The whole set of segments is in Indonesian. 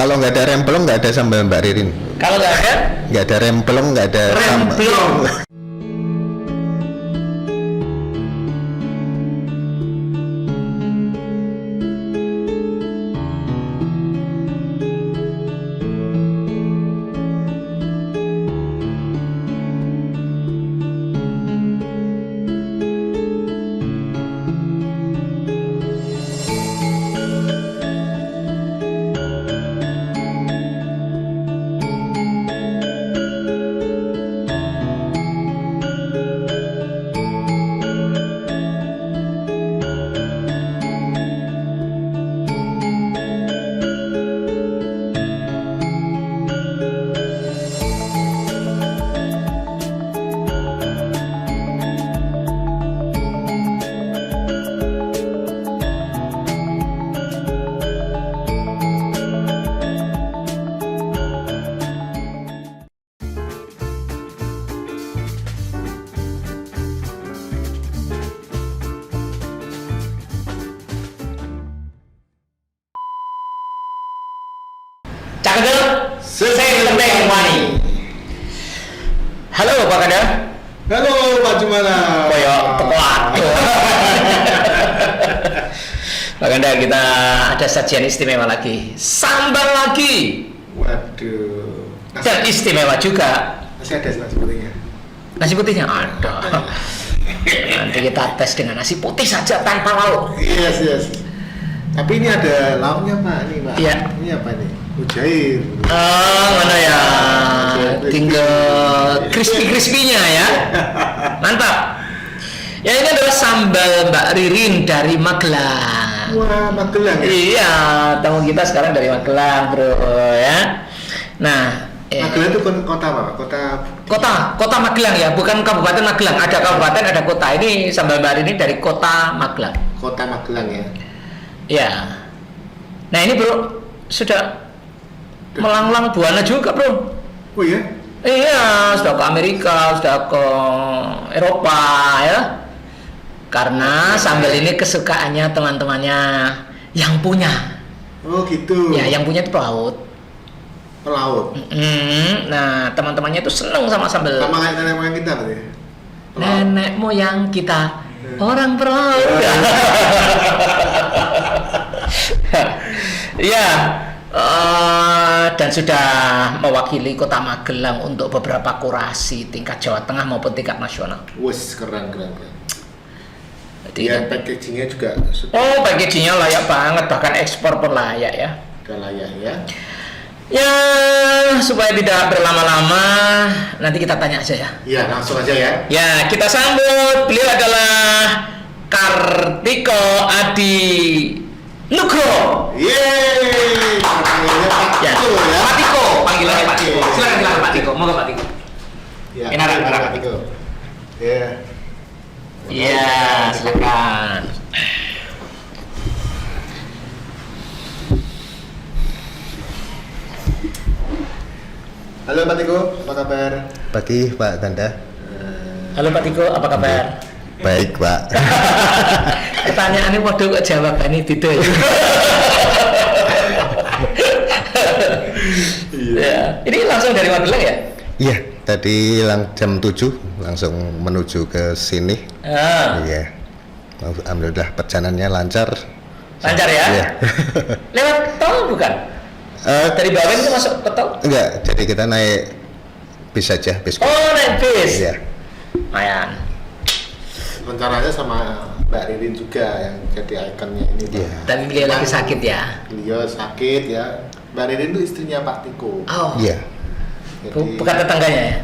Kalau nggak ada remblong nggak ada sambal Mbak Ririn. Kalau Nggak ada remblong nggak ada sambal. remblong. Cakep, saya Lembeng Wani. Halo Pak Kanda. Halo Pak Jumala. Koyo tekoak. Pak Kanda, kita ada sajian istimewa lagi. Sambal lagi. Waduh. Dan istimewa juga. Masih ada nasi putihnya. Nasi putihnya ada. Nanti kita tes dengan nasi putih saja tanpa lauk. Yes. Tapi ini ada lauknya Pak, ini Pak. Iya. Ini apa nih? Mujair. Mana ya? Tinggal crispy-crispy-nya ya. Mantap. Ya, ini adalah sambal Mbak Ririn dari Magelang. Wah, Magelang ya? Iya, tamu kita sekarang dari Magelang, bro, ya. Nah, Magelang itu kota apa Pak? Kota Magelang ya, bukan Kabupaten Magelang. Ada kabupaten, ada kota. Ini sambal Mbak Ririn dari Kota Magelang. Kota Magelang ya. Ya. Nah, ini bro sudah melanglang buana juga, bro. Oh iya? Iya, sudah ke Amerika, sudah ke Eropa ya. Karena sambal ini kesukaannya teman-temannya yang punya. Oh gitu. Ya, yang punya itu pelaut. Pelaut. Nah, teman-temannya itu seneng sama sambal. Sama kayak nenek moyang kita berarti. Nenek moyang kita orang pelaut. Iya. Dan sudah mewakili Kota Magelang untuk beberapa kurasi tingkat Jawa Tengah maupun tingkat nasional. Wes keren. Jadi, Ya packagingnya juga sudah oh, packagingnya layak banget, bahkan ekspor pun layak ya. layak ya. Ya, supaya tidak berlama-lama, nanti kita tanya aja ya. Iya langsung aja ya. Ya, kita sambut. Beliau adalah Kartiko Adi Nugroho. Yeay. Ya, Pak Tiko, panggilannya Pak Tiko. Silakan Pak Tiko, moga Pak Tiko. Ya, Enak. Ya. Iya, silakan. Halo Pak Tiko, apa kabar? Pagi Pak Kanda. Halo Pak Tiko, apa kabar? Baik Pak. Pertanyaannya waduh kok jawabannya gitu ya. Ya, ini langsung dari Magelang ya? Iya, tadi jam 7 langsung menuju ke sini. Iya. Alhamdulillah perjalanannya lancar. Lancar ya? Iya. Lewat tol bukan? Dari Bawen itu masuk ke tol? Enggak, jadi kita naik bis aja, bis. Oh, naik bis. Iya. Lumayan. Rencananya sama Mbak Ririn juga yang jadi ikonnya ini. Pak. Iya. Tapi beliau lagi sakit ya? Beliau sakit ya. Mbak Ririn itu istrinya Pak Tiko. Oh, Iya. Jadi, bukan tetangganya ya?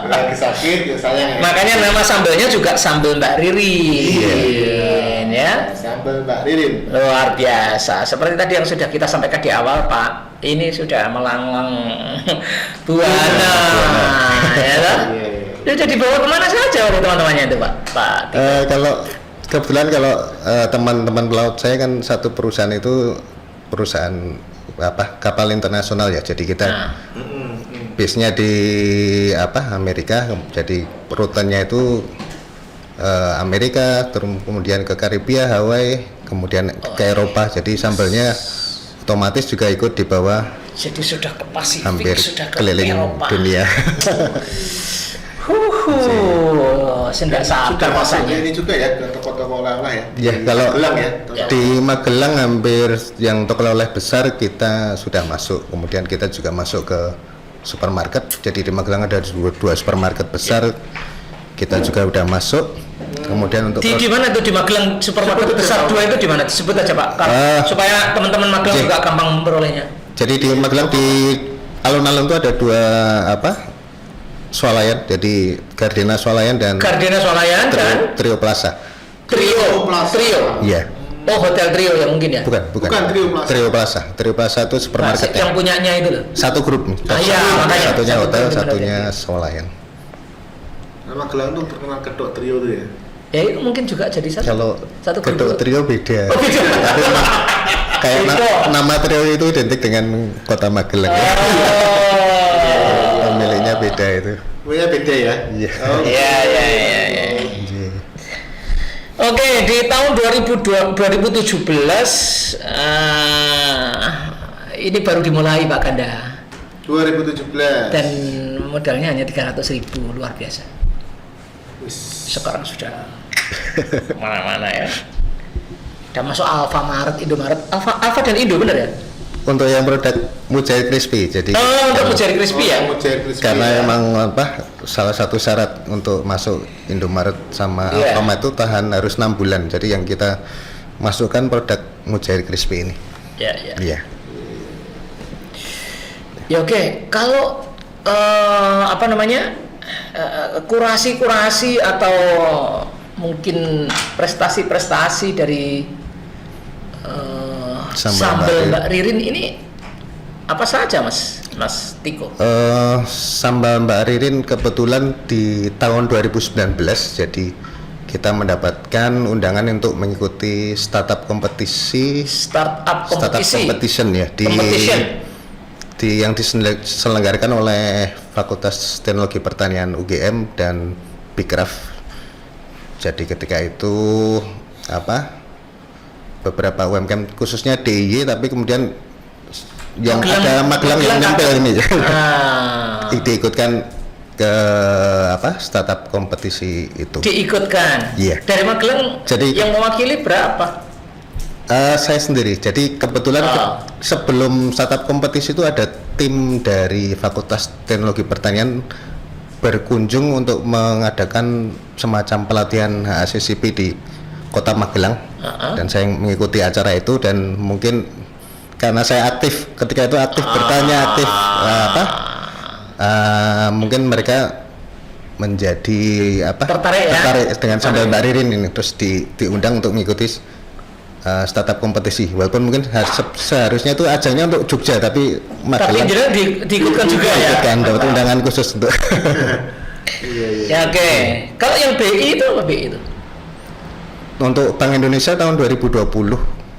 lagi sakit ya sayang ya. Makanya nama sambalnya juga sambal Mbak Ririn ya. Sambal Mbak Ririn. Luar biasa. Seperti tadi yang sudah kita sampaikan di awal, Pak. Ini sudah melanglang buana. Ya kan? Sudah dibawa kemana saja oleh teman-temannya itu, Pak? Kalau kebetulan teman-teman pelaut saya kan satu perusahaan itu perusahaan kapal internasional ya. Jadi kita base-nya di Amerika. Jadi rutenya itu Amerika, kemudian ke Karibia, Hawaii, kemudian ke Eropa. Jadi sambalnya otomatis juga ikut di bawah, Jadi sudah ke Pasifik, hampir sudah ke keliling Eropa. dunia. Sendak Sudah sabar masuk rasanya. ini juga ya ke toko-toko oleh-oleh ya. Ya, Di kalau Magelang ya. di Magelang hampir yang toko oleh besar kita sudah masuk. Kemudian kita juga masuk ke supermarket. Jadi di Magelang ada dua supermarket besar. Kita juga udah masuk. Kemudian untuk Di mana tuh di Magelang supermarket Sebut besar aja, dua itu di mana? Sebut aja Pak, supaya teman-teman Magelang juga gampang memperolehnya. jadi di Magelang di alun-alun itu ada dua swalayan. Jadi Gardena Swalayan dan Gardena Swalayan dan Trio Plaza. Trio. Iya. Oh, Hotel Trio ya mungkin ya? Bukan. Bukan Trio Plaza. Trio Plaza. Trio Plaza itu supermarket Yang punyanya itu loh. satu grup. Iya, makanya. Satunya Satu hotel, grup, satunya benar. Swalayan. Nah, Magelang tuh terkenal kedok trio tuh ya. Ya itu mungkin juga jadi Kalau satu kedok grup. trio beda. Oh, beda. Tapi memang kayak Beda. nama trio itu identik dengan kota Magelang. Ya. Pemiliknya beda itu. Pokoknya beda ya. Iya. Oh, Iya. Iya. Oke, di tahun 2017 ini baru dimulai Pak Ganda 2017. dan modalnya hanya 300.000, luar biasa. Wis. Sekarang sudah mana-mana ya. Udah masuk Alfamaret, Indomaret, Alfa dan Indo bener ya? Untuk yang produk Mujair Crispy, jadi Untuk Mujair Crispy ya? Mujair Crispy karena ya. emang salah satu syarat untuk masuk Indomaret sama Iya. Alfamart itu tahan harus 6 bulan. Jadi yang kita masukkan produk Mujair Crispy ini. Ya. Iya. Ya oke, kalau kurasi atau mungkin prestasi-prestasi dari sambal Mbak Ririn ini apa saja Mas Tiko? Sambal Mbak Ririn kebetulan di tahun 2019, jadi kita mendapatkan undangan untuk mengikuti startup kompetisi Startup competition ya yang diselenggarakan oleh Fakultas Teknologi Pertanian UGM dan Bikraf. Jadi ketika itu beberapa UMKM khususnya DIY, tapi kemudian yang ada Magelang yang nyempil ini diikutkan ke startup kompetisi itu. Diikutkan. Iya. Dari Magelang. Jadi yang mewakili berapa? Saya sendiri. Jadi kebetulan sebelum startup kompetisi itu ada tim dari Fakultas Teknologi Pertanian berkunjung untuk mengadakan semacam pelatihan HACCP di Kota Magelang. Dan saya mengikuti acara itu, dan mungkin karena saya aktif ketika itu, bertanya, aktif mungkin mereka menjadi tertarik dengan sambal Mbak Ririn ini, terus diundang untuk mengikuti startup kompetisi. Walaupun mungkin seharusnya itu ajangnya untuk Jogja, tapi Magelang diikutkan juga ya. Dapat undangan khusus untuk. Ya oke. Kalau yang BI itu apa BI itu? Untuk Bank Indonesia tahun 2020.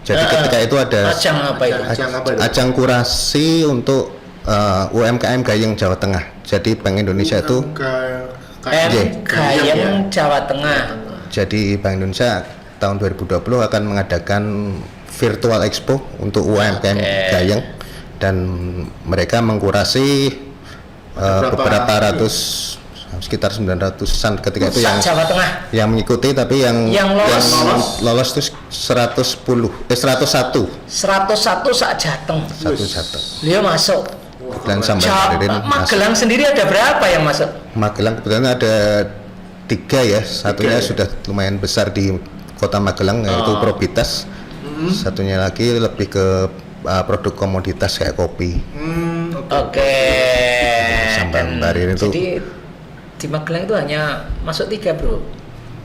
Jadi ketika itu ada ajang apa itu? Ajang kurasi untuk UMKM Gayeng Jawa Tengah. Jadi Bank Indonesia itu Gayeng Jawa Tengah. Jadi Bank Indonesia tahun 2020 akan mengadakan virtual expo untuk UMKM Gayeng, dan mereka mengkurasi beberapa ratus, sekitar 900-an ketika itu yang Jawa Tengah yang mengikuti, tapi yang lolos itu 101 sak Jateng. Satu Jateng. Dia masuk. Dan sambal Ririn Magelang sendiri ada berapa yang masuk? Magelang kebetulan ada 3 ya. Satunya sudah lumayan besar di Kota Magelang, yaitu Probitas. Satunya lagi lebih ke produk komoditas kayak kopi. Oke. Sambal Mbak Ririn itu. Jadi di Magelang itu hanya masuk 3 bro,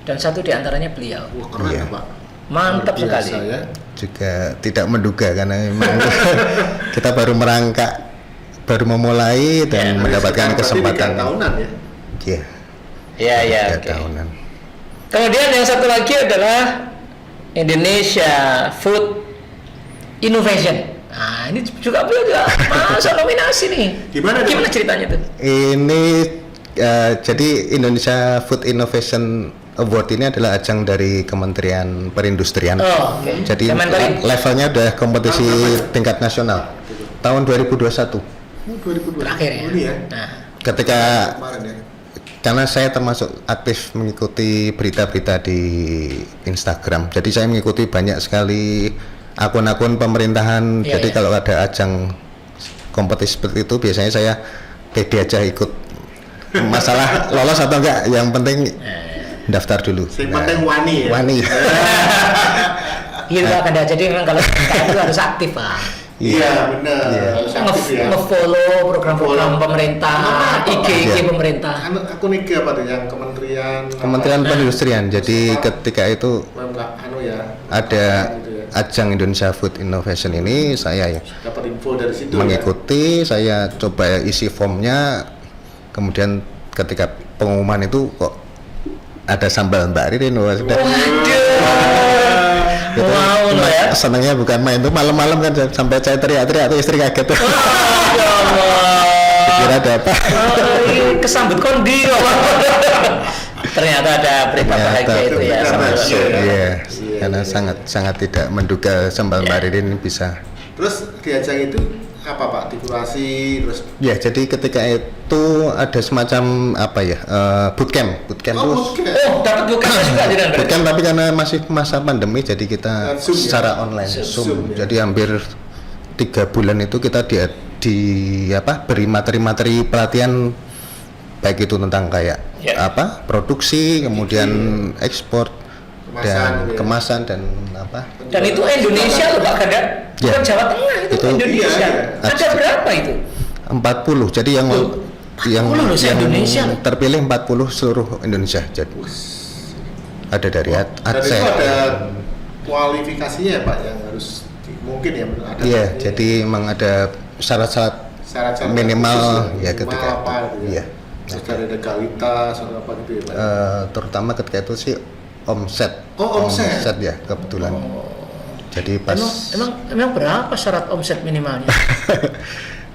dan 1 diantaranya beliau. Wah, keren Iya. Pak. Mantap Luar biasa, sekali. ya. Juga tidak menduga karena memang kita baru merangkak, baru memulai dan mendapatkan kesempatan. 3 tahunan ya. Iya. Ya, 3 oke. tahunan. Kemudian yang satu lagi adalah Indonesia Food Innovation. Nah, ini juga beliau juga masuk nominasi nih. Gimana ceritanya tuh? Ini jadi Indonesia Food Innovation award ini adalah ajang dari Kementerian Perindustrian. Oh, oke. Jadi Kemenpari. levelnya udah kompetisi tingkat nasional tahun 2021. 2002 Terakhir ya. ini ya. Nah, Ketika Kemarin ya. karena saya termasuk aktif mengikuti berita-berita di Instagram, jadi saya mengikuti banyak sekali akun-akun pemerintahan. Iya, Jadi iya. kalau ada ajang kompetisi seperti itu, biasanya saya pede aja ikut. Masalah lolos atau enggak, yang penting daftar dulu. Yang penting wani ya. Wani. gitu Pak Kanda. Jadi memang kalau itu harus aktif Pak. Iya benar. Iya. Harus aktif ya. Nge-follow program-program pemerintah, Apa, Pak? IG Iya. pemerintah. Aku nih apa tuh yang Kementerian Perindustrian. Jadi Apa? ketika itu ya. ada Gitu ya. ajang Indonesia Food Innovation ini, saya Dapat info dari situ. mengikuti, saya coba isi formnya, kemudian ketika pengumuman itu kok ada sambal Mbak Ririn, wah, sudah. Gitu. Wow, loh ya. Senangnya bukan main, tuh malam-malam kan sampai saya teriak-teriak tuh istri kaget tuh. Ya Allah. Kira ada apa? Ini kesambut kondi kok. Ternyata ada berita bahagia itu ya sama Ternyata. So, Iya. iya, Iya, karena iya. sangat tidak menduga sambal Iya. Mbak Ririn bisa. Terus di ajang itu apa Pak? Dekorasi terus. Ya, jadi ketika itu ada semacam apa ya, bootcamp Oh, tuh. oke. Oh, dapat bukannya juga tidak berarti. Bootcamp, tapi karena masih masa pandemi, jadi kita Zoom ya? secara online Zoom, Zoom. ya? Jadi hampir 3 bulan itu kita di apa, beri materi-materi pelatihan, baik itu tentang kayak Ya. apa, produksi, kemudian ekspor Kemasan dan gitu ya? kemasan dan apa. Dan itu Indonesia loh Pak Kanda. Bukan Ya. Jawa Tengah itu, Itu- Indonesia. iya, iya. Ada berapa itu? 40. Jadi yang Loh, 40 loh, se-Indonesia. terpilih 40 seluruh Indonesia. Jadi ada dari Dan Aceh. itu ada kualifikasinya ya Pak yang harus mungkin ya ada. Iya, jadi emang ada syarat-syarat syarat-syarat minimal khusus ya minimal ketika apa gitu ya. iya. Terus dari legalitas atau apa gitu ya Pak. Terutama ketika itu sih omset. Oh, omset. ya kebetulan. Jadi pas Emang berapa syarat omset minimalnya?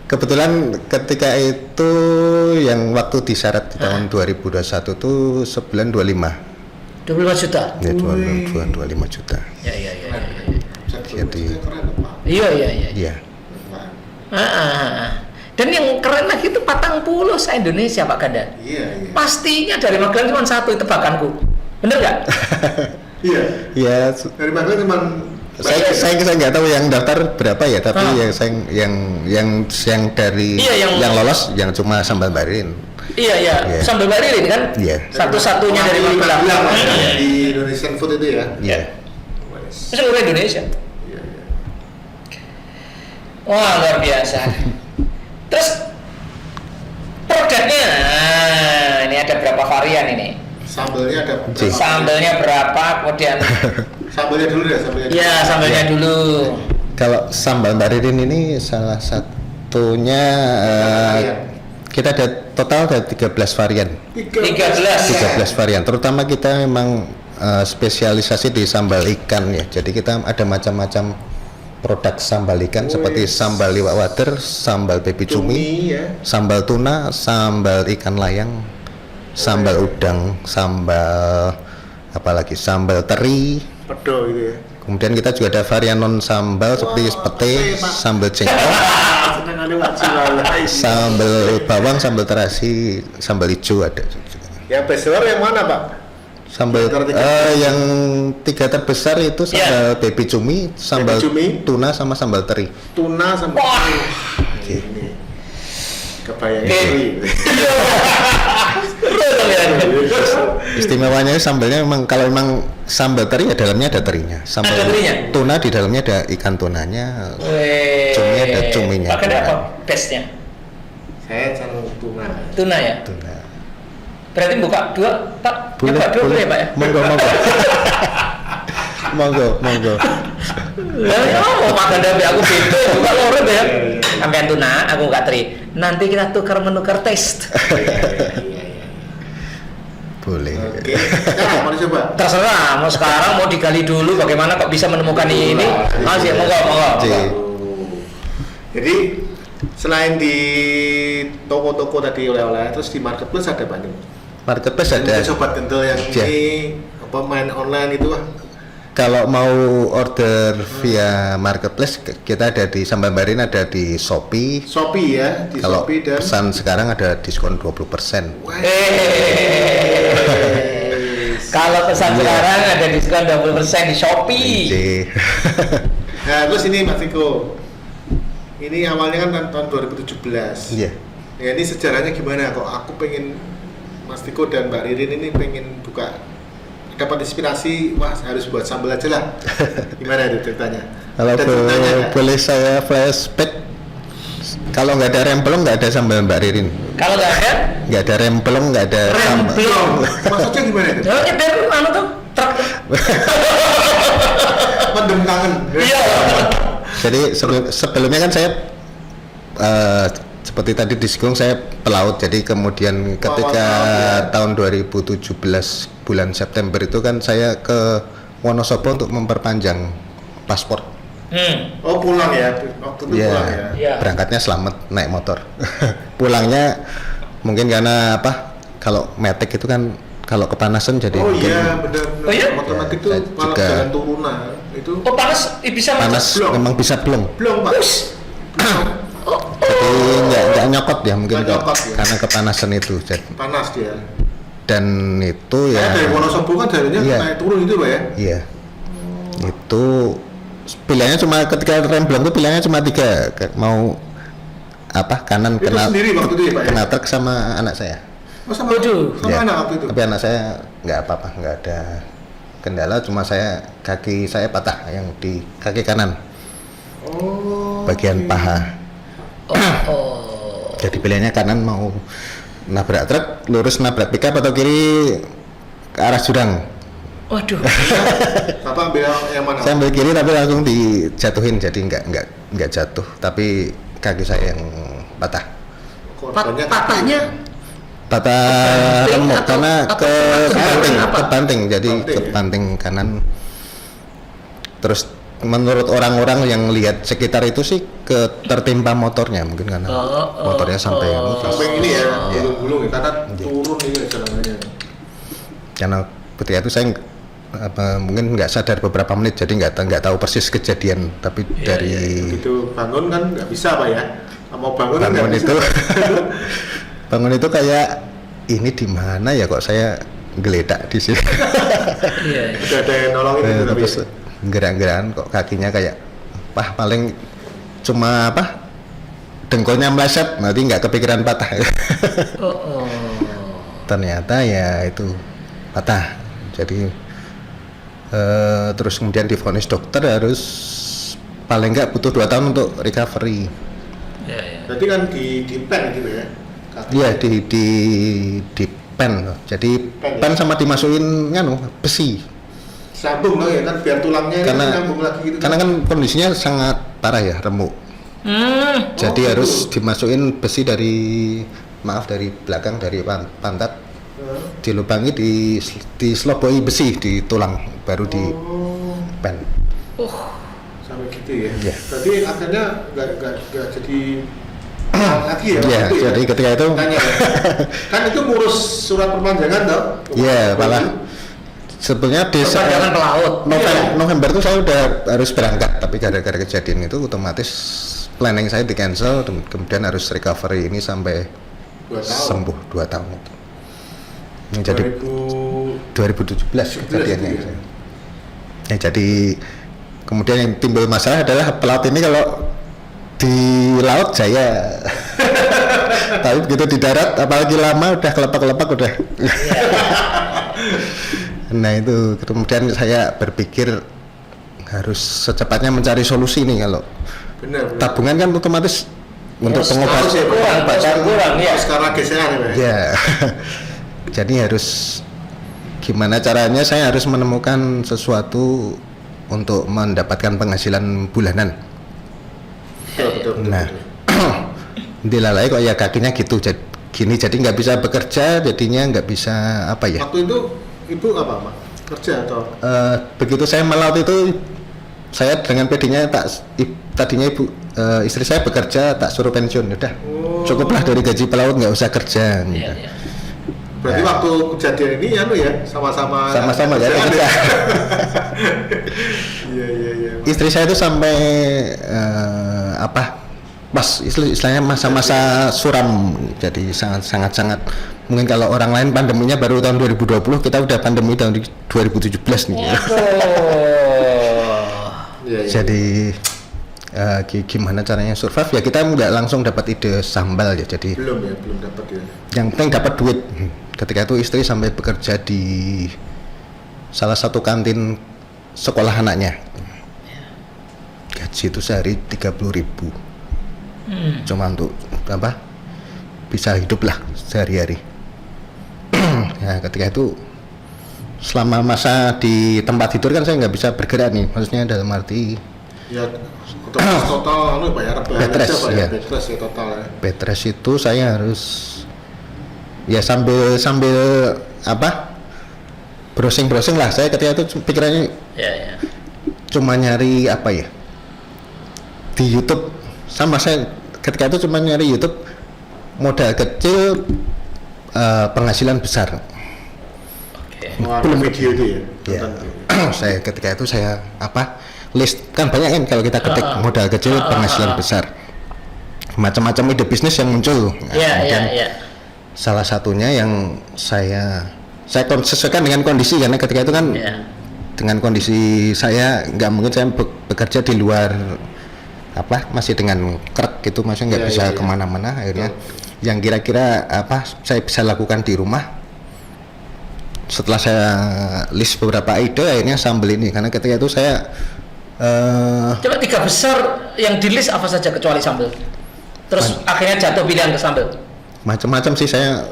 kebetulan ketika itu yang waktu disyarat di tahun 2021 tuh sebulan 25. 25 juta. Ya, Wih. 25 juta. Ya. Jadi- keren Pak. Iya. Iya. Dan yang keren lagi itu patang puluh se-Indonesia Pak Kanda. Iya. Pastinya dari Magelang cuma satu tebakanku. Bener nggak? Iya. Ya, Dari Magelang cuma saya nggak tahu yang daftar berapa ya, tapi Ah. ya saya yang dari Iya, yang- lolos yang cuma sambal barin. Iya. Iya. Sambil baririn kan? Iya. Satu-satunya dari Magelang. ya, di Indonesian Food itu ya. Iya. Wes. Seluruh Indonesia. Iya. Wah, luar biasa. Terus produknya, ini ada berapa varian ini? Sambelnya ada. Cik. Sambelnya berapa, kemudian Sambelnya dulu deh, sambelnya. ya sambelnya Iya. dulu. Kalau sambal barin ini salah satunya kita ada total ada 13 varian. 13. 13 varian. Terutama kita memang spesialisasi di sambal ikan ya. Jadi kita ada macam-macam produk sambal ikan seperti sambal liwak wader, sambal baby cumi, ya. sambal tuna, sambal ikan layang, sambal udang, sambal apalagi sambal teri. Pedo gitu ya. Kemudian kita juga ada varian non sambal seperti pete, pete, Pak. sambal jengkol, Senang ada Pak Jiwala. sambal bawang, sambal terasi, sambal hijau ada. Yang best seller yang mana Pak? Sambal Antara tiga. yang 3 terbesar itu sambal baby cumi, sambal cumi. tuna sama sambal teri. Tuna sama Wah. ini. Kebayang Oke. ini. Terus kalian. Istimewanya sambalnya memang kalau memang sambal teri ya dalamnya ada terinya. Sambal Ada terinya? tuna di dalamnya ada ikan tunanya. Weh. Cuminya ada cuminya. Pakai apa? Best-nya? Saya senang tuna. Tuna ya? Tuna. Berarti buka dua, Pak? Boleh, Buka dua boleh ya, Pak ya? Monggo. monggo. Lah ya, mau makan dari aku beda, buka loro ya. Sampean tuna, aku nggak teri. Nanti kita tukar menukar taste. Boleh. Oke. Nah, mau dicoba? Terserah, mau sekarang mau digali dulu bagaimana kok bisa menemukan ini. Masih monggo. Cik. Jadi selain di toko-toko tadi oleh-oleh, terus di marketplace ada Pak nih? marketplace ada. Sobat Kendel yang Ya. ini apa main online itu Kalau mau order via marketplace kita ada di Sambambarin, ada di Shopee. Shopee ya, di Kalau Shopee dan pesan sekarang ada diskon 20%. Kalau pesan sekarang ada diskon 20% di Shopee. Jadi, Nah, terus ini Mas Tiko. Ini awalnya kan tahun 2017. iya. Ya, ini sejarahnya gimana kok aku pengen Mas Tiko dan Mbak Ririn ini pengen buka, dapat inspirasi, wah harus buat sambal aja lah. Gimana itu ceritanya? Kalau Ada ceritanya nggak? boleh saya flashback, kalau nggak ada rempelong nggak ada sambal Mbak Ririn. Kalau nggak ada, Nggak ada rempelong nggak ada sambal. Belum. Maksudnya gimana itu? oh nyetir anu tuh truk. Pendem kangen. Iya. Jadi sebelumnya kan saya seperti tadi disinggung, saya pelaut. Jadi kemudian ketika tahun 2017 bulan September itu kan saya ke Wonosobo untuk memperpanjang paspor. Oh pulang ya, waktu itu pulang ya. Iya. Berangkatnya selamat naik motor. Pulangnya mungkin karena apa? Kalau metik itu kan kalau kepanasan jadi Oh mungkin iya benar. Oh iya? Otomatis itu Ya, malah juga- jalan turunan itu. Oh panas, bisa panas, Belum. memang bisa belum. Belum Pak. Jadi nggak nyokot ya mungkin Nggak nyokot, ya. karena kepanasan itu. Panas dia. Dan itu Ya. ya. Dari Wonosobo kan jadinya Iya. naik turun itu Pak ya. Iya. Itu pilihannya cuma ketika remblang itu pilihannya cuma 3, mau apa kanan Itu kena sendiri waktu itu ya Pak ya. kena truk sama anak saya. Oh sama Ya. anak waktu itu. Tapi anak saya nggak apa-apa, nggak ada kendala, cuma kaki saya patah yang di kaki kanan Oh. bagian oke. paha. Oh. Jadi pilihannya kanan mau nabrak truk, lurus nabrak pickup atau kiri ke arah jurang. Waduh. Bapak ambil yang mana? Saya ambil kiri tapi langsung dijatuhin, jadi nggak jatuh, tapi kaki saya yang patah. Korbannya Patahnya Patah Kebanting remuk atau- karena atau kebanting, apa? kebanting, jadi Kebanting, ya? kebanting kanan. Terus menurut orang-orang yang lihat sekitar itu sih tertimpa motornya mungkin karena motornya sampai yang samping ini ya, Iya. gulung-gulung ya, karena turun ini jalanannya. Karena ketika itu saya mungkin nggak sadar beberapa menit, jadi nggak tahu persis kejadian, tapi dari Begitu bangun kan nggak bisa Pak ya. Mau bangun kan bangun nggak itu bisa. bangun itu kayak ini di mana ya, kok saya geledak di sini. Iya. Udah ada yang nolongin gitu tapi Terus gerak-gerakan kok kakinya kayak paling cuma dengkulnya meleset, nanti nggak kepikiran patah. Oh. Ternyata ya itu patah. Jadi terus kemudian divonis dokter harus paling nggak butuh 2 tahun untuk recovery. Ya, ya. berarti kan di pen gitu ya. Kaki. Iya di pen. Jadi Pen, pen ya? sama dimasukin besi. Sambung lagi kan biar tulangnya Karena nyambung lagi gitu. karena kan kondisinya sangat parah ya, remuk. Jadi gitu. harus dimasukin besi dari belakang dari pantat, dilubangi, diseloboi besi di tulang, baru di pen. Sampai gitu ya. Iya. Berarti akhirnya nggak jadi lagi ya. Iya, waktu itu jadi ketika itu Tanya, ya. Kan itu ngurus surat perpanjangan toh? iya malah sebenarnya di Perpanjangan pelaut. November itu saya udah harus berangkat, tapi gara-gara kejadian itu otomatis planning saya di cancel, kemudian harus recovery ini sampai 2 tahun. sembuh 2 tahun itu. Ini jadi 2017 kejadiannya. gitu ya? Ya, jadi kemudian yang timbul masalah adalah pelaut ini kalau di laut jaya, tapi begitu di darat apalagi lama udah kelepak-kelepak udah. Nah itu kemudian saya berpikir harus secepatnya mencari solusi nih, kalau Benar. tabungan kan otomatis untuk Harus ya, pengobatan. kurang ya. Sekarang geseran ya. Pak? Ya, jadi harus gimana caranya saya harus menemukan sesuatu untuk mendapatkan penghasilan bulanan. Betul. Nah, dilalai kok ya kakinya gitu, gini jadi nggak bisa bekerja, jadinya nggak bisa apa ya. Waktu itu ibu apa Pak? Kerja atau? Begitu saya melaut itu, saya dengan pedenya tadinya istri saya bekerja, tak suruh pensiun, udah cukuplah dari gaji pelaut, nggak usah kerja. Iya, Gitu. iya. Berarti waktu kejadian ini ya sama-sama Sama-sama ya, kerjaan kerja. Iya. Istri saya itu sampai pas istilahnya masa-masa suram, jadi sangat mungkin kalau orang lain pandeminya baru tahun 2020, kita udah pandemi tahun 2017 nih. Iya. Jadi gimana caranya survive ya, kita nggak langsung dapat ide sambal ya, jadi belum dapat ya. yang penting dapat duit. Ketika itu istri sampai bekerja di salah satu kantin sekolah anaknya, gaji itu sehari 30.000, cuma untuk bisa hidup lah sehari-hari. Ya ketika itu selama masa di tempat tidur kan saya nggak bisa bergerak nih, maksudnya dalam arti Ya total bayar bed rest ya. Bed rest ya total ya. Bed rest itu saya harus ya sambil browsing lah. Saya ketika itu pikirannya cuma nyari di YouTube, sama saya ketika itu cuma nyari YouTube modal kecil penghasilan besar. Belum video itu ya. Saya ketika itu list kan banyak kan kalau kita ketik modal kecil penghasilan besar, macam-macam ide bisnis yang muncul. Salah satunya yang saya sesuaikan dengan kondisi, karena ketika itu kan dengan kondisi saya nggak mungkin saya bekerja di luar masih dengan krek gitu, maksudnya nggak bisa kemana-mana. Akhirnya yang kira-kira saya bisa lakukan di rumah, setelah saya list beberapa ide, akhirnya sambal ini. Karena ketika itu saya coba 3 besar yang di list apa saja kecuali sambal, terus akhirnya jatuh pilihan ke sambal. Macam-macam sih, saya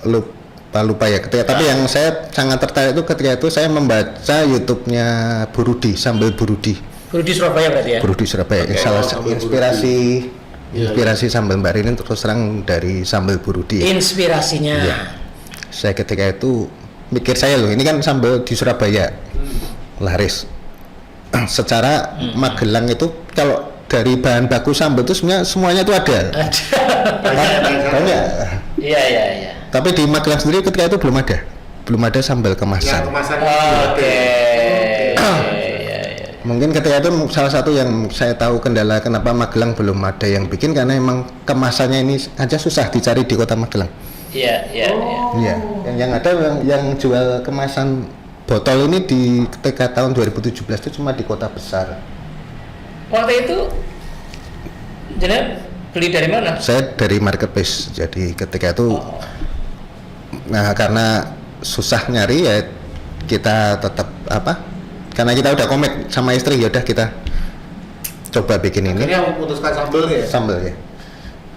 lupa ya ketika. Tapi yang saya sangat tertarik itu ketika itu saya membaca YouTube-nya Burudi, sambal Burudi. Burudi Surabaya berarti ya? Burudi Surabaya. Salah satu inspirasi sambal Mbak Ririn terus terang dari sambal Burudi. Inspirasinya. Ya. Saya ketika itu mikir ini kan sambal di Surabaya laris. Secara Magelang itu kalau dari bahan baku sambal itu semuanya itu ada. Banyak. Iya. Tapi di Magelang sendiri ketika itu belum ada sambal kemasan. Oke. Mungkin ketika itu salah satu yang saya tahu kendala kenapa Magelang belum ada yang bikin, karena emang kemasannya ini aja susah dicari di kota Magelang. Iya. Iya. Yang ada yang jual kemasan botol ini di ketika tahun 2017 itu cuma di kota besar. Waktu itu jadi beli dari mana? Saya dari marketplace. Jadi ketika itu karena susah nyari ya, kita tetap karena kita udah komit sama istri, ya udah kita coba bikin ini. Akhirnya memutuskan sambal ya. Sambal ya.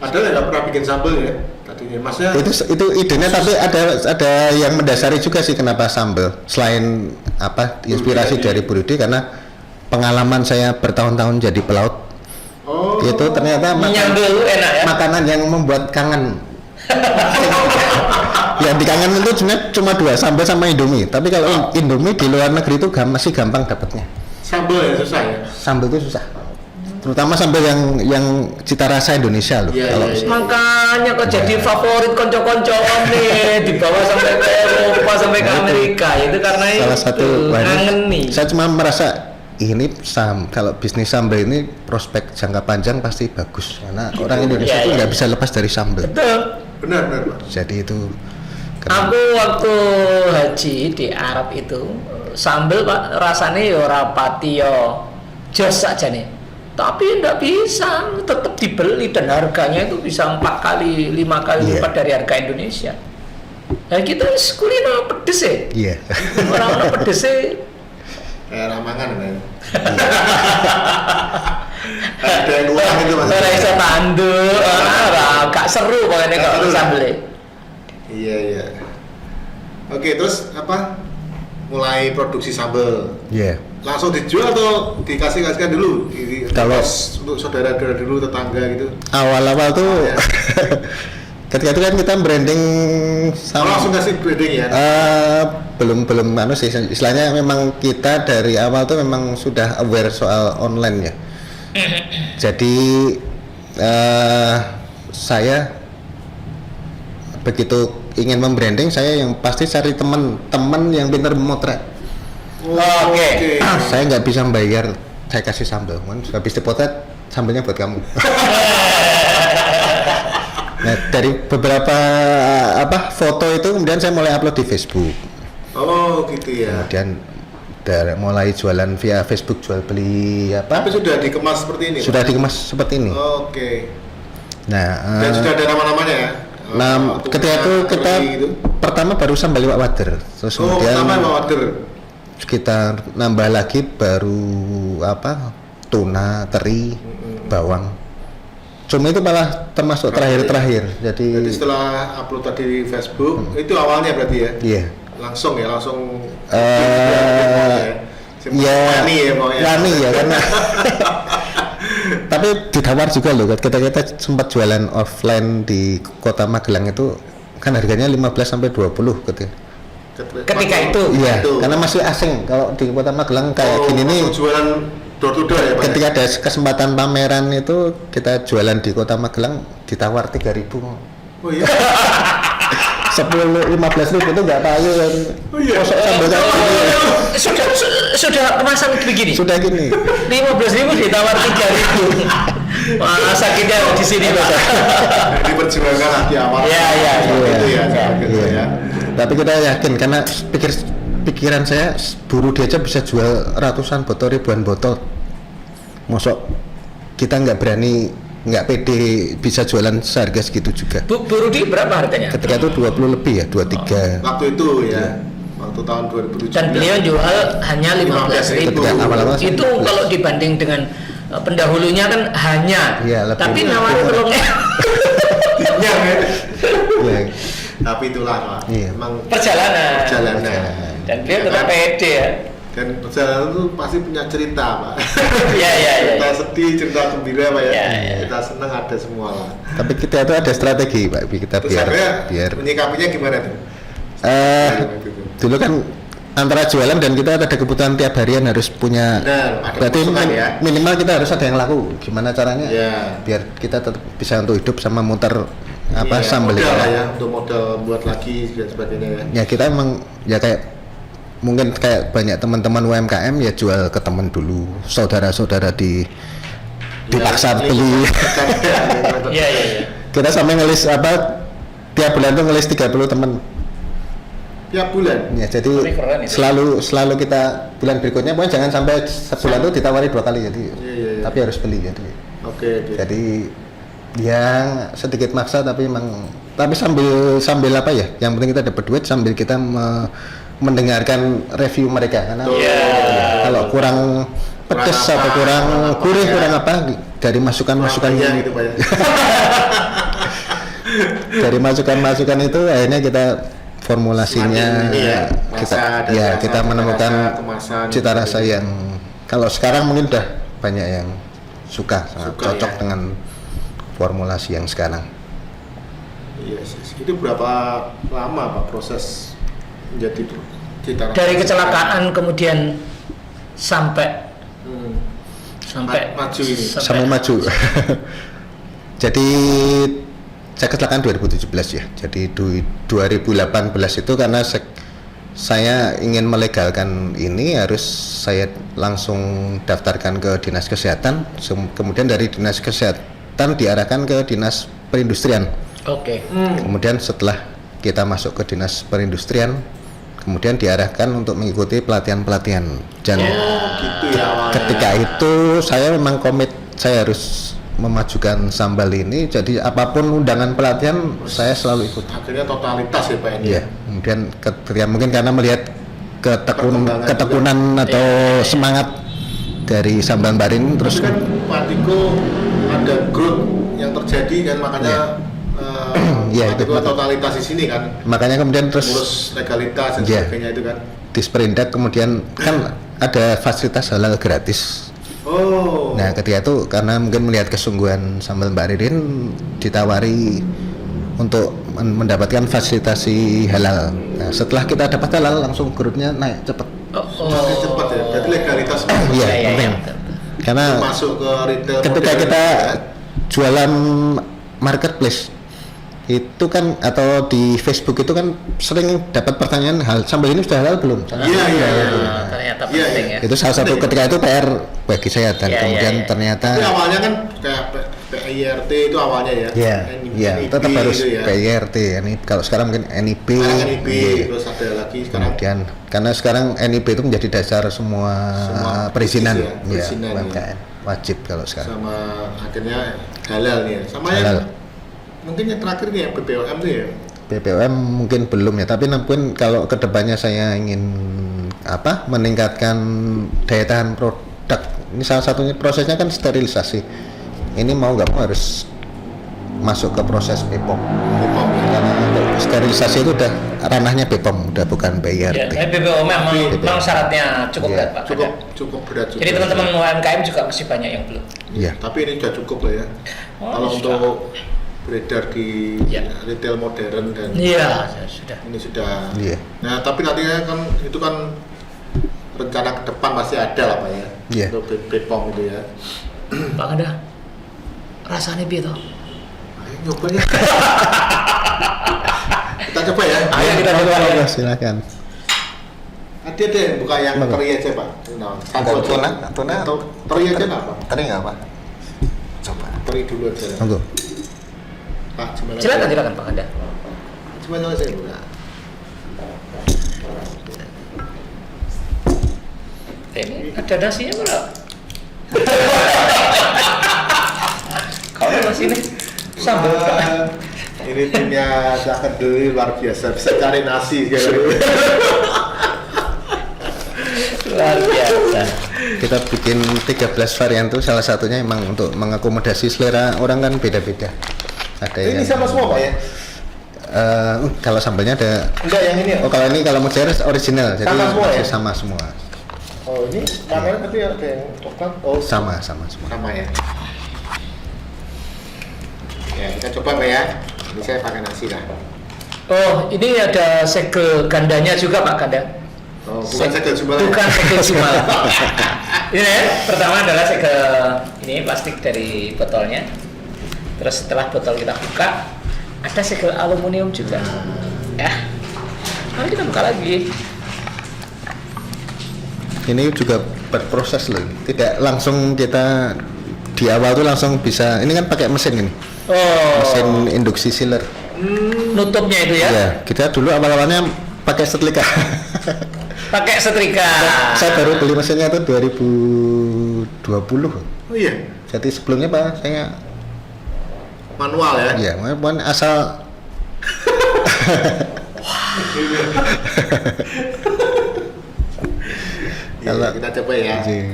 Ada nggak pernah bikin sambal ya tadinya, maksudnya? Itu idenya, tapi ada yang mendasari juga sih kenapa sambal. Selain inspirasi dari Burudi, karena pengalaman saya bertahun-tahun jadi pelaut. Itu ternyata makanan yang membuat kangen. Yang dikangen itu sebenarnya cuma 2, sambal sama Indomie. Tapi kalau Indomie di luar negeri itu masih gampang dapatnya. Sambal ya susah ya? Sambal itu susah. Terutama sambal yang cita rasa Indonesia loh. Makanya kok jadi favorit konco-konco nih, dibawa sampai ke Eropa, sampai ke Amerika. Itu karena salah satu kangen nih. Saya cuma merasa ini kalau bisnis sambal ini prospek jangka panjang pasti bagus, karena orang Indonesia itu nggak bisa lepas dari sambal. Betul. Benar Pak. Jadi itu aku waktu haji di Arab itu sambal Pak rasanya rapati jos aja nih, tapi nggak bisa, tetap dibeli dan harganya itu bisa 4 kali 5 kali lipat dari harga Indonesia. Nah kita kuliner pedes ya. Iya. Orang-orang pedes kayak ramangan kan. Ada yang kurang itu Mas. Ora iso tanduk, gak seru pokoknya kalau sambel. Iya. Oke, terus mulai produksi sambal. Iya. Langsung dijual atau dikasihkan dulu? Kalau untuk saudara-saudara dulu, tetangga gitu. Awal-awal tuh ketika itu kan kita branding sama langsung kasih branding ya? Belum sih, istilahnya memang kita dari awal tuh memang sudah aware soal online ya. Jadi saya begitu ingin membranding saya yang pasti cari teman-teman yang pintar memotret. Oke. Saya nggak bisa bayar, saya kasih sambal, habis dipotret sambelnya buat kamu. Nah, dari beberapa foto itu kemudian saya mulai upload di Facebook. Oh gitu ya. Kemudian mulai jualan via Facebook, jual beli Tapi sudah dikemas seperti ini, sudah Pak? dikemas seperti ini. Oke. Nah, Dan sudah ada nama-namanya ya? ketika itu kita gitu. pertama baru sambal iwak wader, terus kemudian Pertama wader. kita nambah lagi baru tuna, teri, bawang. Cuma itu malah termasuk terakhir. Jadi Setelah upload tadi di Facebook, itu awalnya berarti ya? iya. Langsung. Ya, Lani ya karena tapi ditawar juga loh kita sempat jualan offline di Kota Magelang itu kan harganya 15 sampai 20 Ketika itu. iya karena masih asing kalau di Kota Magelang kayak gini nih jualan door to door ya Pak? ketika ada kesempatan pameran itu kita jualan di Kota Magelang ditawar 3.000. Oh iya? 10-15 ribu itu nggak payu kan. Oh iya? Kosok sambal kayak gini. Sudah kemasan begini. Sudah gini 15.000 ditawar 3.000. Wah, sakitnya di sini Pak. Diperjuangkan hati awal. Iya. Gitu ya, gitu Iya. ya. Tapi kita yakin karena pikiran saya buru dia aja bisa jual ratusan botol, ribuan botol. Mosok kita nggak pede bisa jualan seharga segitu juga. Bu Rudi berapa harganya? Ketika itu 20 lebih ya, 23. Waktu itu ya, waktu tahun 2017. Dan beliau jual hanya 15.000. Ketika awal-awal Itu kalau dibanding dengan pendahulunya kan hanya. Iya, lebih Tapi murah. nawarin tolongnya. Iya, kan? Iya. Tapi itulah Pak. Iya. Emang Perjalanan. Dan beliau tetap pede ya. Dan perjalanan itu pasti punya cerita Pak. Iya. Cerita sedih, cerita gembira Pak ya. Iya. Kita senang ada semua lah. Tapi kita itu ada strategi Pak, kita Terus akhirnya biar menyikapinya gimana tuh? dulu kan antara jualan dan kita ada kebutuhan tiap harian harus punya. Benar, ada berarti pemasukan ya. minimal kita harus ada yang laku. Gimana caranya? Iya. Biar kita tetap bisa untuk hidup sama muter Iya, sambal modal itu. lah ya, untuk modal buat lagi dan sebagainya ya. Ya kita emang ya mungkin kayak banyak teman-teman UMKM ya jual ke teman dulu, saudara-saudara dipaksa Ya, beli. Iya. Kita sampai ngelis tiap bulan tuh ngelis 30 teman. Tiap bulan. Ya jadi Tapi keren itu. selalu kita bulan berikutnya pokoknya jangan sampai sebulan tuh ditawari 2 kali jadi. Iya. Tapi harus beli jadi. Oke. Jadi yang sedikit maksa tapi sambil apa ya? Yang penting kita dapat duit sambil kita mendengarkan review mereka karena kalau kurang pedes Kurang atau apa, kurang gurih, ya. kurang apa dari masukan-masukan Kurang gitu Pak ya. dari masukan-masukan itu akhirnya kita formulasinya Semakin ini ya, kita rasa, menemukan rasa, kemasan, cita rasa gitu. yang kalau sekarang mungkin udah banyak yang suka cocok ya. dengan formulasi yang sekarang. Iya, itu berapa lama Pak proses menjadi cita rasa? Dari kecelakaan kemudian sampai Maju ini. Sampai maju. Jadi saya kecelakaan 2017 ya. Jadi 2018 itu karena saya ingin melegalkan ini harus saya langsung daftarkan ke dinas kesehatan. Kemudian dari dinas kesehatan diarahkan ke dinas perindustrian. Oke. Kemudian setelah kita masuk ke dinas perindustrian, kemudian diarahkan untuk mengikuti pelatihan-pelatihan. Dan Gitu ya awalnya. ketika itu saya memang komit, saya harus memajukan sambal ini. Jadi apapun undangan pelatihan saya selalu ikut. Akhirnya totalitas ya Pak ini. Iya. Kemudian ketika mungkin karena melihat Perkembangan ketekunan atau semangat dari sambal barin terus Terus kan Pak Tiko ada growth yang terjadi kan makanya Iya, Pak itu Tiko totalitas di sini kan. makanya kemudian terus Urus legalitas dan Iya. sebagainya itu kan. Disperindak kemudian kan ada fasilitas halal gratis. Oh. Nah ketika itu karena mungkin melihat kesungguhan sambal Mbak Ririn ditawari untuk mendapatkan fasilitasi halal. Nah setelah kita dapat halal langsung grupnya naik cepat. Jadi cepat ya. Berarti legalitas Iya Iya, penting. iya. Karena masuk ke retail ketika modern kita ya. jualan marketplace itu kan atau di Facebook itu kan sering dapat pertanyaan hal sampai ini sudah halal belum? Iya. Ternyata Iya, penting iya. ya. Itu salah satu ketika itu PR bagi saya dan Iya, kemudian iya. ternyata Tapi awalnya kan kayak PIRT itu awalnya ya. ya NIB tetap harus gitu ya. PIRT ini kalau sekarang mungkin NIB, Sekarang NIB, iya. terus ada lagi sekarang Kemudian karena sekarang NIB itu menjadi dasar semua perizinan bisnis ya, perizinan, ya. UMKM wajib kalau sekarang. sama akhirnya halal nih ya. Sama Halal. yang mungkin yang terakhir nih yang BPOM tuh ya. BPOM mungkin belum ya, tapi mungkin kalau kedepannya saya ingin meningkatkan daya tahan produk, ini salah satunya prosesnya kan sterilisasi. Ini mau nggak mau harus masuk ke proses BPOM. BPOM ya. Karena untuk sterilisasi itu udah ranahnya BPOM, udah bukan Ya, PIRT. BPOM memang syaratnya cukup Iya. berat Pak. Cukup berat juga. Jadi teman-teman UMKM juga masih banyak yang belum. Iya. Tapi ini sudah cukup lah ya. Oh, Kalau sudah. untuk beredar di Ya. retail modern dan Iya, sudah. ini sudah. Iya. Nah, tapi nantinya kan itu kan rencana ke depan masih ada lah Pak ya. Iya. Untuk BPOM itu ya. Pak Kanda, rasanya piye toh? Ayo nyoba ya. Kita coba ya. Ayo kita coba ya. Silakan. Ada yang buka yang Apa? teri aja Pak. Nah, Enggak, tuna atau teri aja nggak Pak? Tadi nggak apa? Coba. Teri dulu aja. Monggo. Pak, gimana? Silakan Pak Kanda. Gimana saya buka? Ini ada nasinya berapa? Kalau nasi ini sambal Pak. Ini timnya Cak Kenduri luar biasa, bisa cari nasi sekarang. Luar biasa. Kita bikin 13 varian tuh salah satunya emang untuk mengakomodasi selera orang kan beda-beda. Ada Ini yang sama semua Pak ya? kalau sambalnya ada. Enggak yang ini ya? Oh kalau ini kalau mozzarella original, jadi Sama semua masih ya? sama semua. Oh ini kamera tapi ada yang coklat. Oh Sama semua. sama ya. Ya kita coba Pak ya. Ini saya pakai nasi lah. Oh, ini ada segel gandanya juga Pak Kanda. Oh bukan segel jumalan. Bukan segel jumalan. Ini ya, pertama adalah segel ini plastik dari botolnya. Terus setelah botol kita buka, ada segel aluminium juga. Ya. Lalu kita buka lagi. Ini juga berproses loh. Tidak langsung kita di awal tuh langsung bisa. Ini kan pakai mesin ini. Oh, Mesin induksi sealer. nutupnya itu ya. Iya, kita dulu awal-awalnya pakai setrika. Pakai setrika. Saya baru beli mesinnya tuh 2020. Oh iya Jadi sebelumnya Pak saya manual ya. ya bukan asal Iya, Kalau- kita coba ya. Iya.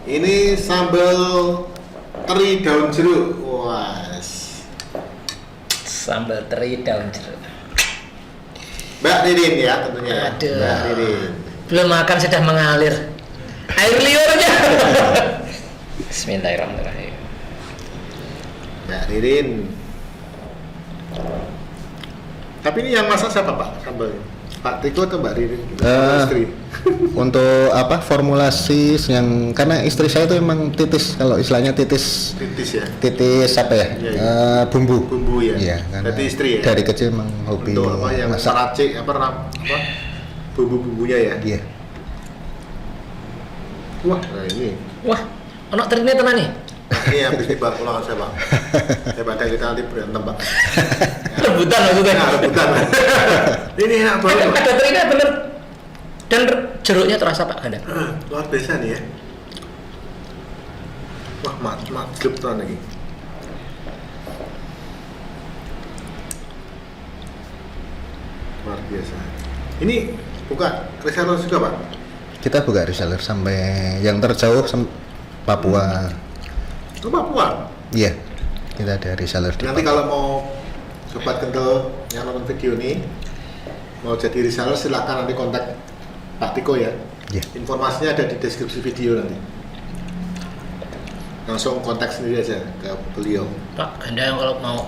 Ini sambal teri daun jeruk. Wah. Sambal teri daun jeruk. Mbak Ririn ya tentunya ya. Aduh. Mbak Ririn. Belum makan sudah mengalir air liurnya. Bismillahirrahmanirrahim. Mbak Ririn. Tapi ini yang masak siapa Pak sambalnya? Pak Tiko atau Mbak Ririn? Istri. untuk formulasi yang karena istri saya itu emang titis kalau istilahnya titis Titis ya. apa ya Iya, iya. bumbu Bumbu ya. Iya, karena Berarti istri ya. dari kecil emang hobi Untuk apa yang masak. meracik apa bumbu-bumbunya ya. Iya. Wah, nah ini. Wah, anak terine tenan nih. Ini habis dibahas ulang saya Pak. Daripada kita nanti berantem Pak. Rebutan maksudnya. Nah, rebutan. Ini enak banget. Ada terine bener. Dan jeruknya terasa Pak Ganda. Luar biasa nih ya. Wah, mantap tuh lagi. Luar biasa. Ini buka reseller juga Pak? Kita buka reseller sampai yang terjauh Papua. Itu Papua. Iya. Kita ada reseller di Nanti Papua. kalau mau sobat kental yang nonton video ini mau jadi reseller silakan nanti kontak Pak Tiko ya. Iya. Informasinya ada di deskripsi video nanti. Langsung kontak sendiri aja ke beliau. Pak Ganda yang kalau mau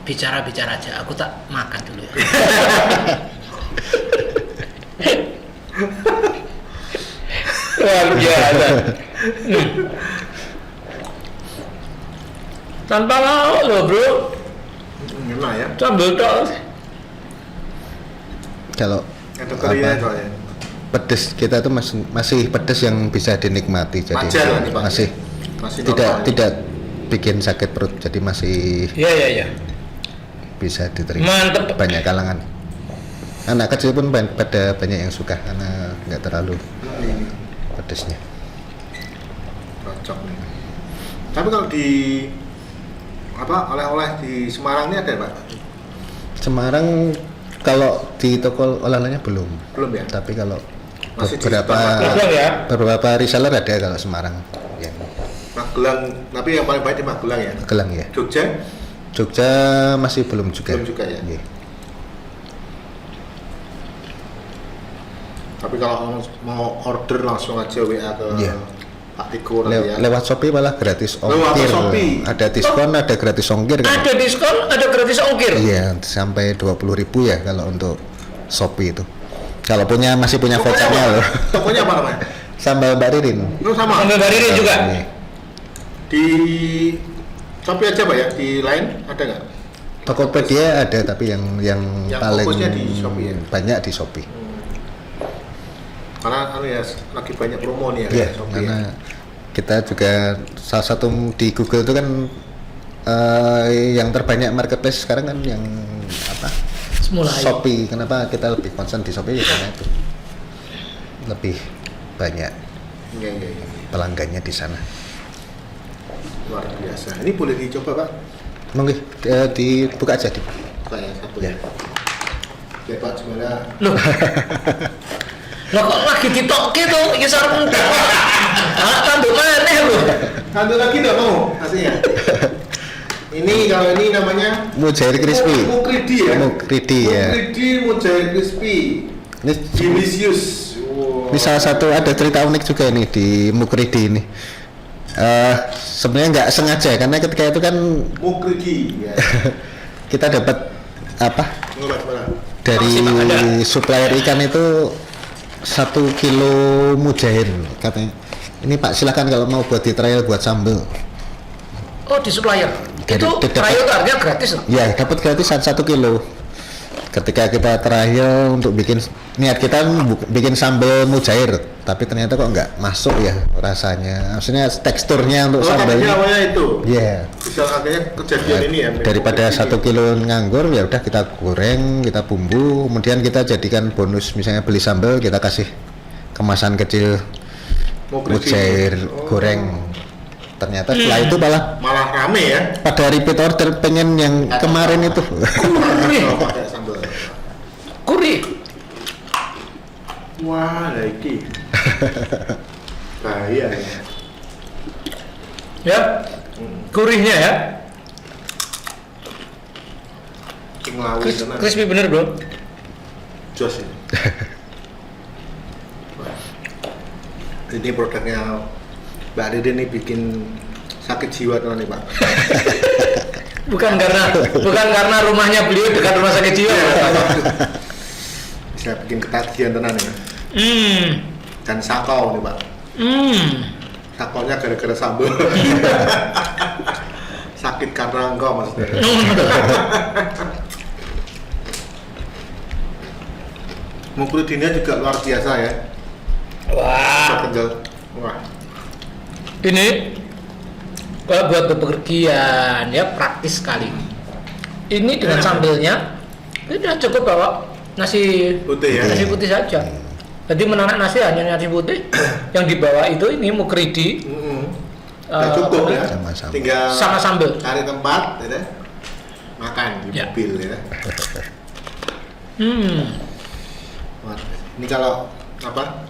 bicara-bicara aja, aku tak makan dulu ya. Luar biasa. Tanpa lauk loh bro. Enak ya. Sambal tok. Kalau Ada keringan apa, soalnya. pedes kita tuh masih pedes yang bisa dinikmati, jadi Wajar lah nih, Pak. masih Masih tidak normal. tidak bikin sakit perut, jadi masih Iya. bisa diterima Mantep. banyak kalangan. Anak kecil pun pada banyak yang suka karena nggak terlalu pedesnya. Cocok nih. Tapi kalau di oleh-oleh di Semarang ini ada Pak? Semarang kalau di toko oleh-olehnya belum, Belum ya? tapi kalau Masih di beberapa Belum ya? beberapa reseller ada kalau Semarang, yang Magelang, tapi yang paling banyak di Magelang ya. Magelang ya. Jogja Masih belum juga. belum juga ya. Iya. Tapi kalau mau order langsung aja WA ke Iya. Pak Tiko nanti ya. Lewat Shopee malah gratis Lewat ongkir. Shopee. Ada diskon, ada gratis ongkir kan? Ada diskon, ada gratis ongkir. Iya, sampai 20.000 ya kalau untuk Shopee itu. Kalau masih punya Tokonya vouchernya apa? loh. Tokonya apa namanya? Sambal Mbak Ririn. Itu sama. Sambal baririn juga. Iya. Di Shopee aja Pak ya, di lain ada nggak? Tokopedia ada, tapi yang Yang paling fokusnya di Shopee ya? banyak di Shopee. Karena ya lagi banyak promo nih ya Iya, Shopee karena ya. kita juga salah satu di Google itu kan yang terbanyak marketplace sekarang kan yang apa? Semula. Shopee. Kenapa kita lebih concern di Shopee? Ya karena itu lebih banyak Iya. pelanggannya di sana. Luar biasa. Ini boleh dicoba Pak? Monggo dibuka aja di. Kayak satu Ya. Ya Pak, gimana? Lah kok lagi ditokke tuh, iki sarung. Anak tanduk maneh lho. Satu lagi nggak mau aslinya. Ini kalau ini namanya Mujair crispy. Mukridi ya. Mukridi ya. Mukridi Mujair crispy. Ini Delicious. Wow. Ini salah satu ada cerita unik juga nih di Mukridi ini. Sebenarnya nggak sengaja karena ketika itu kan Mukridi ya. kita dapat apa Ngelas mana? dari Masih ada. supplier ikan itu 1 kilo mujair katanya. Ini Pak silakan kalau mau buat di trial buat sambel. Oh, di supplier. Jadi, Itu dapat- trial tuh harganya gratis loh. Ya dapat gratis 1 kilo. Ketika kita trial untuk niat kita bikin sambal mujair, tapi ternyata kok nggak masuk ya rasanya. Maksudnya teksturnya untuk Oh, sambal. tadinya awalnya itu. Iya. Bisa akhirnya kejadian ini ya. Daripada Mukridi. 1 kilo nganggur ya udah kita goreng, kita bumbu, kemudian kita jadikan bonus misalnya beli sambal kita kasih kemasan kecil Mukridi. mujair Oh. goreng. Ternyata setelah itu Malah rame ya. pada repeat order pengen yang kemarin itu. Kalau pakai sambal. Gurih. Wah, lagi. Bahaya ya. Ya. Gurihnya ya. Ngelawi tenan. Crispy bener, Bro. Jos ini. Wah. Ini produknya Mbak Dede nih bikin sakit jiwa teman nih Pak. Bukan karena rumahnya beliau dekat rumah sakit jiwa. Bisa bikin ketagihan tenan ya. Hmm. Dan sakau nih Pak. Sakonya gara-gara sambal. Sakit karena engkau maksudnya. Mukridinya juga luar biasa ya. Wah. Tinggal, wah. Ini kalau buat bepergian ya praktis sekali. Ini dengan sambelnya itu sudah cukup bawa nasi Putih ya. nasi putih saja. Jadi menanak nasi hanya nasi putih. Yang dibawa itu ini mukridi Udah cukup ya. Sama-sama. Tinggal sama sambel. cari tempat, ya, makan di Ya. mobil ya. Wah, ini kalau apa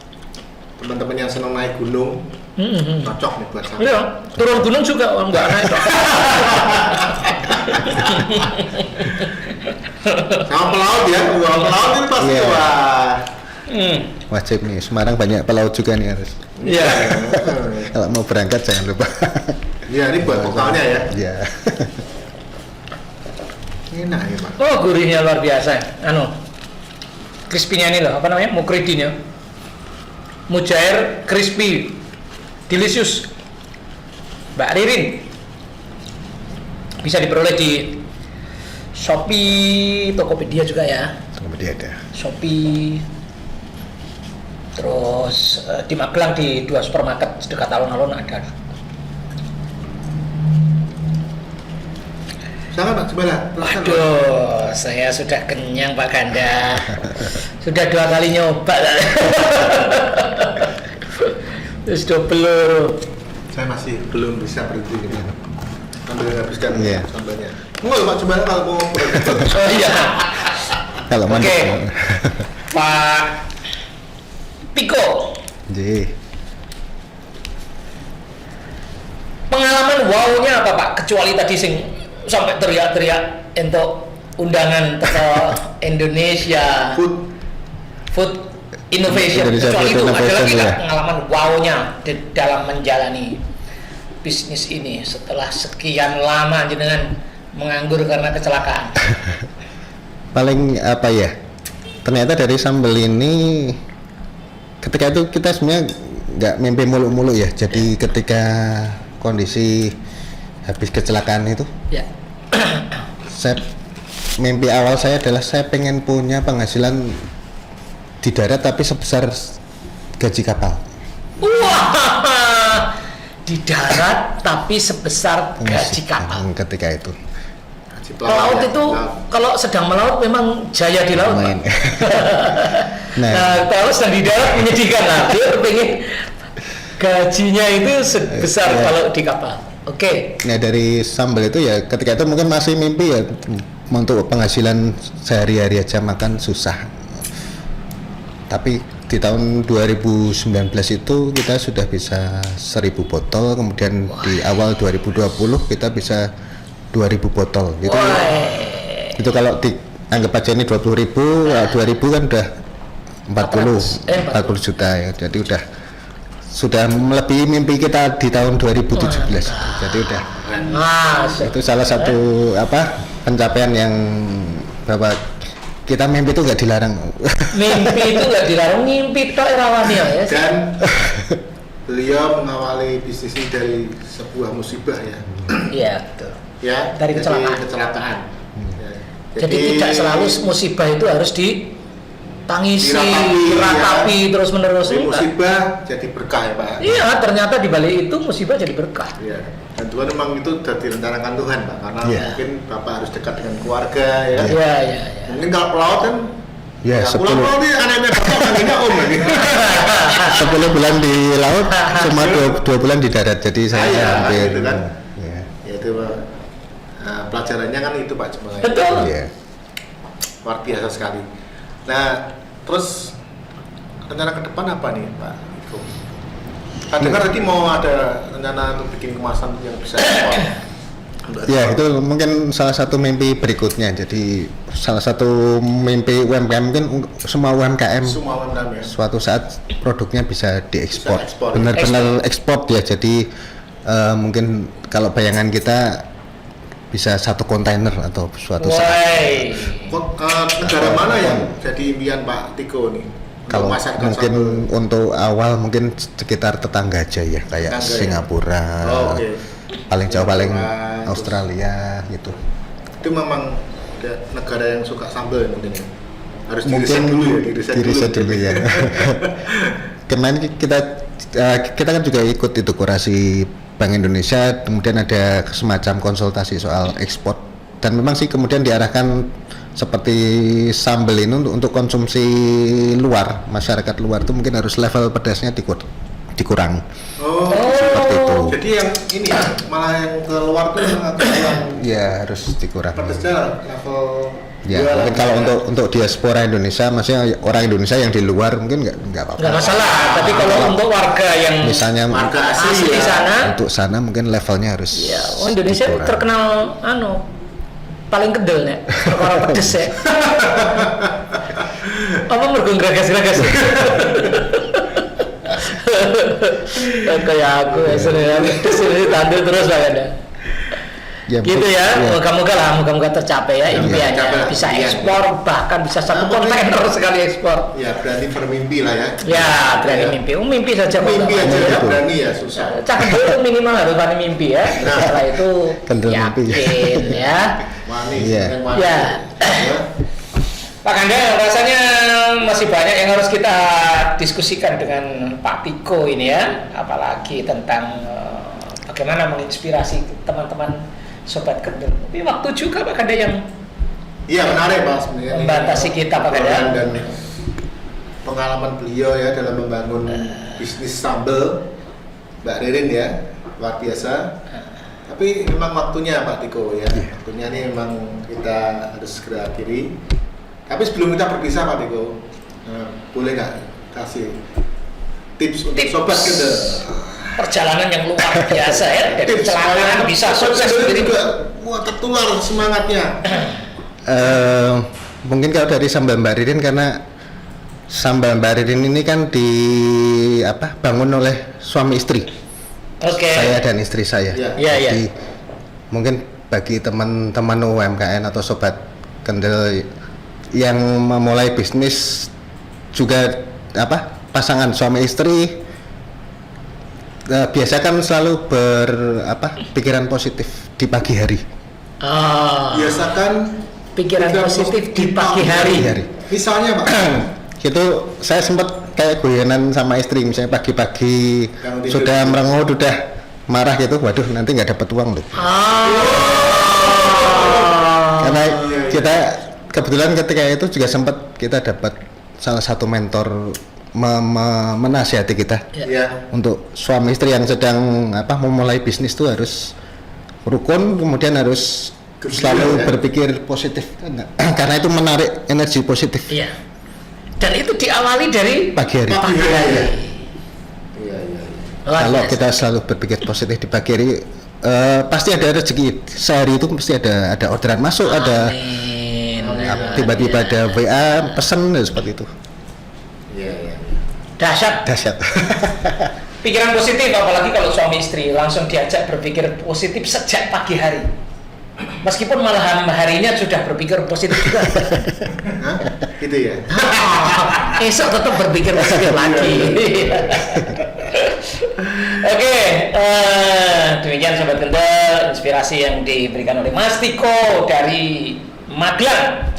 teman-teman yang senang naik gunung cocok nih buat sambal. Iya, turun gunung juga enggak naik. Sama pelaut ya, wah pelaut ini pasti Iya. wah. Wajib nih, Semarang banyak pelaut juga nih harus. Iya. Kalau mau berangkat jangan lupa. Iya, ini buat vokalnya ya. Iya. Enak ya Pak. Oh, gurihnya luar biasa. Crispy-nya ini loh, apa namanya? Mukridinya. Mujair crispy. Delicious. Mbak Ririn. Bisa diperoleh di Shopee, Tokopedia juga ya. Kemudian ada. Shopee. Terus di Magelang di 2 supermarket dekat alun-alun ada. Sangat Pak, gimana? Waduh, saya sudah kenyang Pak Ganda. Sudah 2 kali nyoba. Terus double. Saya masih belum bisa berhenti ini. Sambil habiskan Iya. sambalnya. Enggak Pak, coba kalau mau berhenti. Oh iya. Kalau Oke. mandek. Pak Piko, Jadi, pengalaman wow-nya apa Pak? Kecuali tadi sing sampai teriak-teriak untuk undangan ke Indonesia Food Innovation. Indonesia Kecuali Food itu ada Innovation, lagi nggak ya. pengalaman wow-nya dalam menjalani bisnis ini setelah sekian lama jenengan menganggur karena kecelakaan? paling apa ya? Ternyata dari sambal ini ketika itu kita sebenarnya nggak mimpi mulu-mulu ya. Jadi ketika kondisi habis kecelakaan itu, Ya. mimpi awal saya adalah saya pengen punya penghasilan di darat tapi sebesar gaji kapal. Wah, di darat tapi sebesar gaji kapal. Ketika itu. Pelaut itu kalau sedang melaut memang jaya di laut. Main. Pak. Nah. Nah, kalau sedang di darat menyedihkan lah. Dia pengen gajinya itu sebesar Ya. kalau di kapal. Oke. Nah dari sambal itu ya ketika itu mungkin masih mimpi ya untuk penghasilan sehari-hari aja makan susah. Tapi di tahun 2019 itu kita sudah bisa 1.000 botol, kemudian di awal 2020 kita bisa 2.000 botol. Itu kalau dianggap aja ini 20.000, 2.000 kan udah 40 juta ya. Jadi sudah melebihi mimpi kita di tahun 2017. Jadi udah itu salah satu pencapaian yang bahwa kita mimpi itu nggak dilarang. Mimpi itu nggak dilarang, mimpi tok rawannya ya. Dan beliau mengawali bisnis ini dari sebuah musibah ya. Iya, betul. Ya, Dari kecelakaan. kecelakaan. Ya. Jadi tidak selalu musibah itu harus ditangisi, diratapi ya. terus menerus. Dari musibah jadi berkah ya Pak. Iya, ternyata di balik itu musibah jadi berkah. Ya. Dan Tuhan memang itu sudah direncanakan Tuhan Pak, karena Iya. mungkin Bapak harus dekat dengan keluarga ya. Iya. Mungkin kalau pelaut kan Ya, pulang 10 nih anaknya Bapak panggilnya Om lagi. 10 bulan di laut, cuma 2 bulan di darat. Jadi saya Iya, hampir gitu kan. ya. Ya itu pelajarannya kan itu Pak sebenarnya. Betul. Iya. Luar biasa sekali. Nah, terus rencana ke depan apa nih Pak Iko? Kan dengar tadi mau ada rencana untuk bikin kemasan yang bisa ekspor. Ya, itu mungkin salah satu mimpi berikutnya. Jadi salah satu mimpi UMKM mungkin semua UMKM Semua UMKM ya. suatu saat produknya bisa diekspor. Bisa ekspor. Benar-benar ekspor ya. Jadi mungkin kalau bayangan kita bisa 1 kontainer atau suatu saat. Negara mana yang jadi impian Pak Tiko nih? Untuk Kalau memasarkan mungkin sambal? untuk awal mungkin sekitar tetangga aja ya, kayak Tetangga ya? Singapura, Oke. paling jauh paling Singapura, Australia gitu. Itu memang negara yang suka sambal ya mungkin ya. Harus Mungkin diriset dulu ya, diriset dulu ya. Kemarin kita kan juga ikut itu kurasi Bank Indonesia, kemudian ada semacam konsultasi soal ekspor, dan memang sih kemudian diarahkan seperti sambal ini untuk konsumsi luar, masyarakat luar itu mungkin harus level pedasnya dikurang. Oh, Seperti itu. jadi yang ini ya, malah yang keluar tuh yang agak kurang Ya harus dikurang. pedesnya level Ya, dua mungkin lah. kalau untuk diaspora Indonesia, maksudnya orang Indonesia yang di luar mungkin nggak apa-apa. Nggak masalah, tapi kalau untuk warga yang Misalnya Warga asli di ya. sana, untuk sana mungkin levelnya harus. ya Indonesia dikurang. terkenal paling kedel nih, orang pedes ya. Apa mergo gragas-gragas. Kayak aku ya sering pedes ini tandil terus lah ada. Ya, gitu ya, moga-moga tercapai ya impiannya, tercapai. bisa Iya. ekspor, bahkan bisa satu Nah, kontainer sekali ekspor. Ya berani bermimpi lah ya. Ya, berani Ya. mimpi saja. Mimpi Pak. aja ya, Betul. berani ya susah. Cakep dulu minimal harus berani mimpi ya. Nah. Setelah itu Kendel mimpi. yakin ya. Manis, Iya. yang manis. Ya. Ya. Pak Kanda, rasanya masih banyak yang harus kita diskusikan dengan Pak Tiko ini ya, apalagi tentang bagaimana menginspirasi teman-teman Sobat Kendel. Tapi waktu juga Pak Kanda yang Iya menarik Pak sebenarnya. ini. membatasi kita Pak Kanda. Dan pengalaman beliau ya dalam membangun bisnis sambal Mbak Ririn ya luar biasa. Tapi memang waktunya Pak Tiko ya. Waktunya ini memang kita harus segera akhiri. Tapi sebelum kita berpisah Pak Tiko, boleh nggak kasih tips untuk Sobat Kendel? Perjalanan yang luar biasa ya, dari Tips kecelakaan supaya bisa Sobat sukses Kendel jadi juga wah tertular semangatnya. Mungkin kalau dari sambal Mbak Ririn, karena sambal Mbak Ririn ini kan bangun oleh suami istri, Oke. saya dan istri saya. Iya. Iya, iya. Jadi mungkin bagi teman-teman UMKM atau Sobat Kendel yang memulai bisnis juga pasangan suami istri, biasakan selalu pikiran positif di pagi hari. Biasakan Pikiran positif di pagi hari. Misalnya Pak, Itu saya sempat kayak guyonan sama istri, misalnya pagi-pagi Bangun tidur. sudah merengut, udah marah gitu, waduh nanti nggak dapat uang loh. Karena kita kebetulan ketika itu juga sempat kita dapat salah satu mentor menasihati kita ya. untuk suami istri yang sedang memulai bisnis itu harus rukun, kemudian harus selalu ya. berpikir positif karena itu menarik energi positif Iya. Dan itu diawali dari pagi hari. Pagi hari. Ya. Iya. luar Kalau biasa. kita selalu berpikir positif di pagi hari, pasti ada rezeki. Sehari itu pasti ada orderan masuk, ada Amin. tiba-tiba ada WA pesan seperti itu. Iya. Dahsyat. Dahsyat. Pikiran positif, apalagi kalau suami istri langsung diajak berpikir positif sejak pagi hari. Meskipun malam harinya sudah berpikir positif juga. Hah? Gitu ya. Esok tetap berpikir positif lagi. Oke, demikian Sobat Kendel, inspirasi yang diberikan oleh Mas Tiko dari Magelang.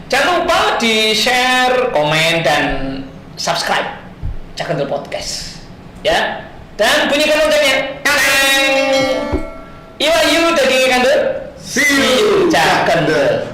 Jangan lupa di share, komen, dan subscribe Cak Kendel Podcast, ya. Dan bunyikan loncengnya. Iwa yu daging Kendel. See you, Cak Kendel.